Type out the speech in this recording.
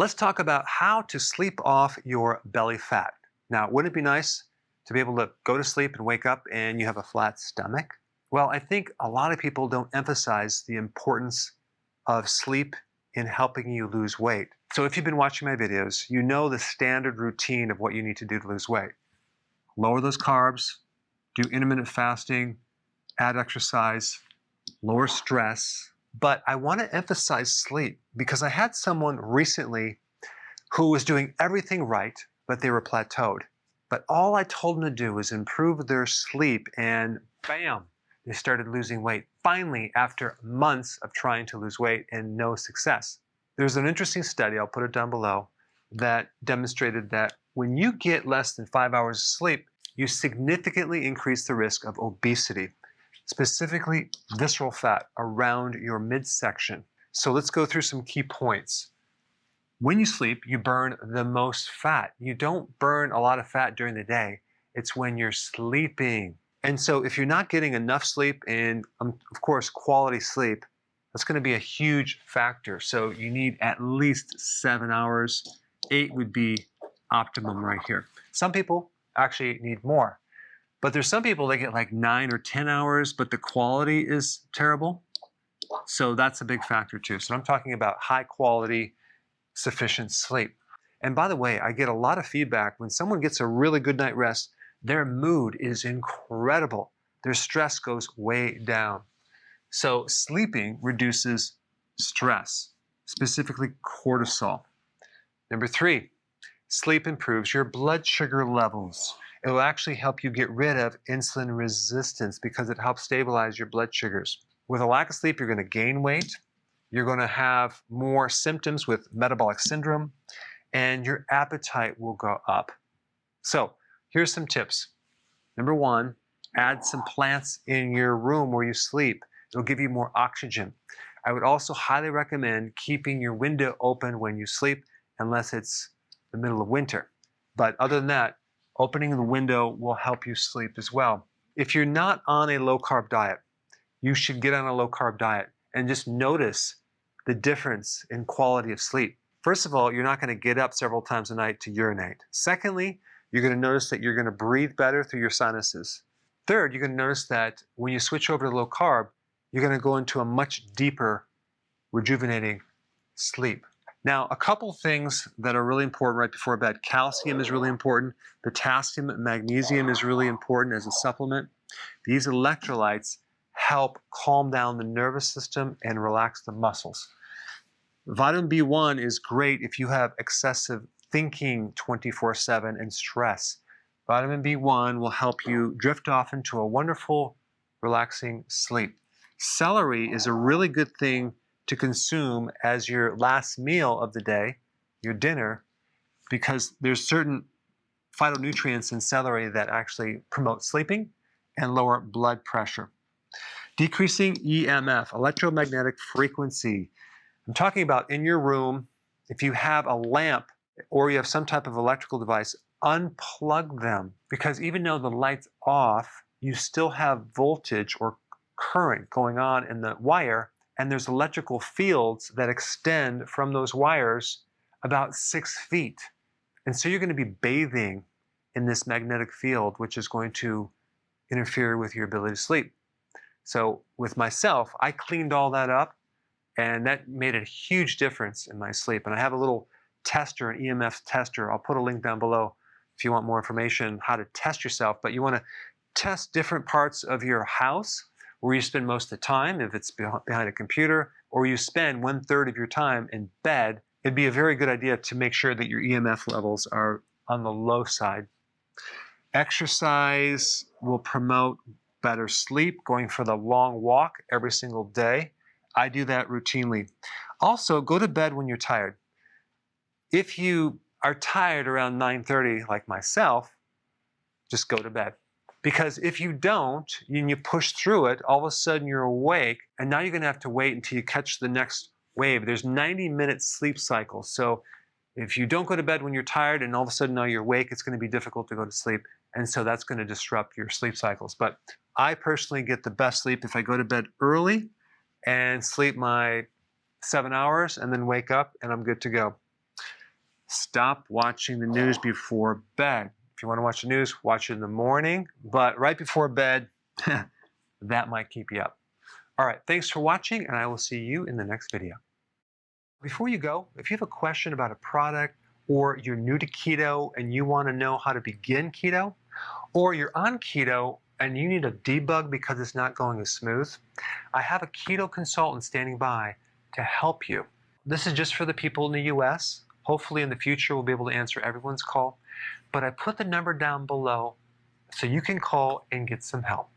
Let's talk about how to sleep off your belly fat. Now, wouldn't it be nice to be able to go to sleep and wake up and you have a flat stomach? Well, I think a lot of people don't emphasize the importance of sleep in helping you lose weight. So if you've been watching my videos, you know the standard routine of what you need to do to lose weight. Lower those carbs, do intermittent fasting, add exercise, lower stress. But I want to emphasize sleep because I had someone recently who was doing everything right, but they were plateaued. But all I told them to do was improve their sleep, and bam, they started losing weight. Finally, after months of trying to lose weight and no success. There's an interesting study, I'll put it down below, that demonstrated that when you get less than 5 hours of sleep, you significantly increase the risk of obesity, specifically visceral fat around your midsection. So let's go through some key points. When you sleep, you burn the most fat. You don't burn a lot of fat during the day. It's when you're sleeping. And so if you're not getting enough sleep and, of course, quality sleep, that's going to be a huge factor. So you need at least 7 hours. 8 would be optimum right here. Some people actually need more. But there's some people that get like 9 or 10 hours, but the quality is terrible. So that's a big factor too. So I'm talking about high quality, sufficient sleep. And by the way, I get a lot of feedback when someone gets a really good night rest, their mood is incredible. Their stress goes way down. So sleeping reduces stress, specifically cortisol. Number 3, sleep improves your blood sugar levels. It will actually help you get rid of insulin resistance because it helps stabilize your blood sugars. With a lack of sleep, you're going to gain weight. You're going to have more symptoms with metabolic syndrome, and your appetite will go up. So here's some tips. Number 1, add some plants in your room where you sleep. It'll give you more oxygen. I would also highly recommend keeping your window open when you sleep, unless it's the middle of winter. But other than that, opening the window will help you sleep as well. If you're not on a low-carb diet, you should get on a low-carb diet and just notice the difference in quality of sleep. First of all, you're not going to get up several times a night to urinate. Secondly, you're going to notice that you're going to breathe better through your sinuses. Third, you're going to notice that when you switch over to low carb, you're going to go into a much deeper, rejuvenating sleep. Now, a couple things that are really important right before bed. Calcium is really important. Potassium and magnesium is really important as a supplement. These electrolytes help calm down the nervous system and relax the muscles. Vitamin B1 is great if you have excessive thinking 24/7 and stress. Vitamin B1 will help you drift off into a wonderful, relaxing sleep. Celery is a really good thing to consume as your last meal of the day, your dinner, because there's certain phytonutrients in celery that actually promote sleeping and lower blood pressure. Decreasing EMF, electromagnetic frequency. I'm talking about in your room, if you have a lamp or you have some type of electrical device, unplug them, because even though the light's off, you still have voltage or current going on in the wire, and there's electrical fields that extend from those wires about 6 feet. And so you're going to be bathing in this magnetic field, which is going to interfere with your ability to sleep. So with myself, I cleaned all that up, and that made a huge difference in my sleep. And I have a little tester, an EMF tester. I'll put a link down below if you want more information how to test yourself. But you want to test different parts of your house where you spend most of the time, if it's behind a computer, or you spend 1/3 of your time in bed. It'd be a very good idea to make sure that your EMF levels are on the low side. Exercise will promote better sleep, going for the long walk every single day. I do that routinely. Also, go to bed when you're tired. If you are tired around 9:30, like myself, just go to bed. Because if you don't, and you push through it, all of a sudden you're awake, and now you're going to have to wait until you catch the next wave. There's 90-minute sleep cycles. So if you don't go to bed when you're tired and all of a sudden now you're awake, it's going to be difficult to go to sleep. And so that's going to disrupt your sleep cycles. But I personally get the best sleep if I go to bed early and sleep my 7 hours and then wake up and I'm good to go. Stop watching the news before bed. If you want to watch the news, watch it in the morning, but right before bed, that might keep you up. All right, thanks for watching, and I will see you in the next video. Before you go, if you have a question about a product, or you're new to keto and you want to know how to begin keto, or you're on keto and you need a debug because it's not going as smooth, I have a keto consultant standing by to help you. This is just for the people in the US. Hopefully in the future we'll be able to answer everyone's call, but I put the number down below so you can call and get some help.